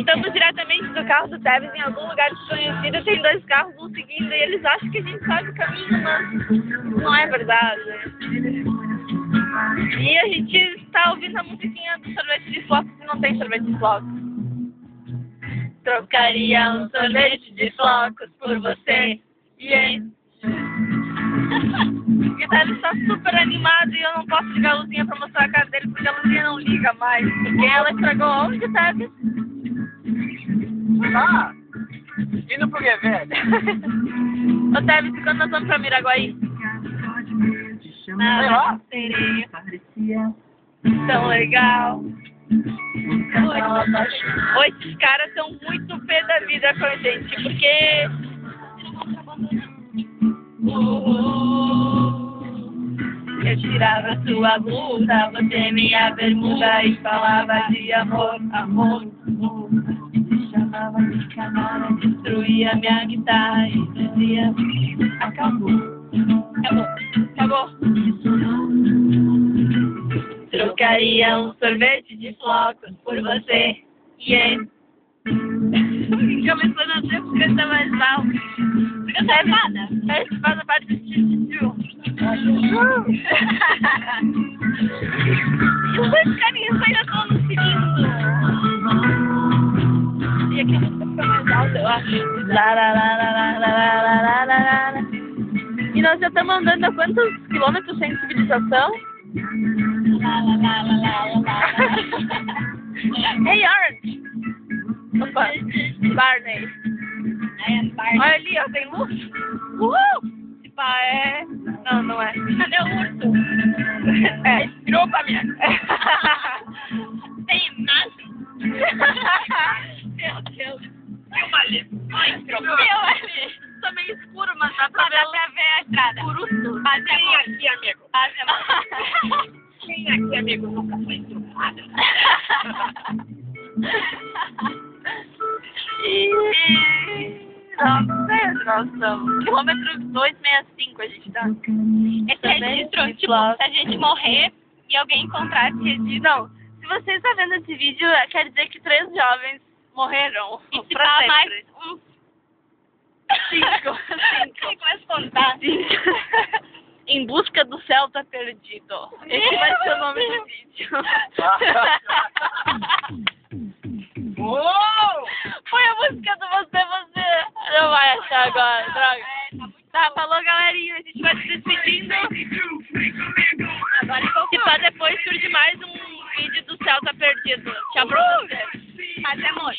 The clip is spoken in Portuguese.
Estamos diretamente do carro do Teves em algum lugar desconhecido. Tem 2 carros nos seguindo e eles acham que a gente sabe o caminho, mas não é verdade. E a gente está ouvindo a musiquinha do sorvete de flocos e não tem sorvete de flocos. Trocaria um sorvete de flocos por você. Yeah. O Teves está super animado e eu não posso ligar a luzinha pra mostrar a cara dele porque a luzinha não liga mais. Porque ela estragou onde, Teves? Ah, indo pro Guevé. Ô Teves, quando nós vamos pra Miraguaí? Sei lá. Sereia. Tão legal. Oi, esses caras são muito pé da vida com a gente, porque... Eu tirava sua blusa, você minha bermuda e falava de amor, amor, amor. Me chamava de canara, destruía minha guitarra e dizia: acabou, acabou, acabou. Trocaria um sorvete de flocos por você. Yeah. Começou a não ter porque cantar mais alto. Porque você é fada. Você faz a parte do tio. E os 2 carinhas ainda estão nos seguindo. E aqui a música fica mais alta, eu acho. E nós já estamos andando a quantos quilômetros sem civilização? Hey, Orange! Opa, Barney. Olha ali, ó, tem luz. Uhul! Esse pá é... Não, não é. Cadê o urso? É, virou pra mim. Tem nada. Meu Deus. Filma ali. Meu ali. Tá meio escuro, mas dá pra ver a estrada. Urso. Vem aqui, amigo. Vem aqui, amigo. Nunca foi estrupado. Nós estamos. Quilômetro 265 a gente tá. Esse registro, tipo, se a gente morrer e alguém encontrar esse registro. Não, se você está vendo esse vídeo, quer dizer que 3 jovens morreram. E se pra sempre. Mais uns 5. 5. Vai contar. 5. Em busca do Celta perdido. Esse vai ser o nome do vídeo. Foi a música do Você. Não vai achar agora, droga. Tá, falou, galerinha. A gente vai se despedindo. E pra depois surge mais um vídeo do Celta perdido. Tchau pra você. Até mais.